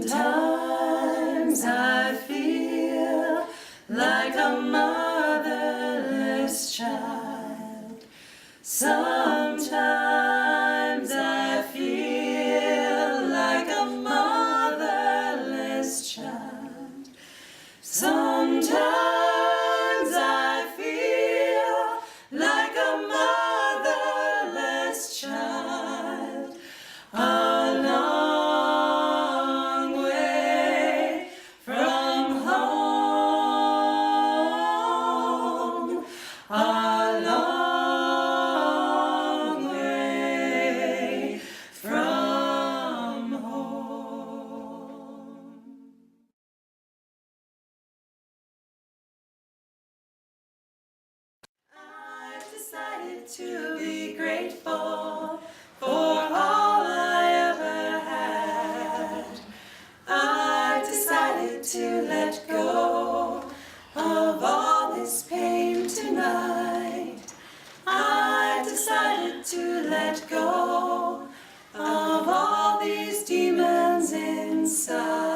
Sometimes I feel like a motherless child. Sometimes I feel like a motherless child. Sometimes I feel like a motherless child. A long way from home. A long way from home. I've decided to be grateful for all I ever had. I've decided to let go of all this pain tonight. I've decided to let go of all these demons inside.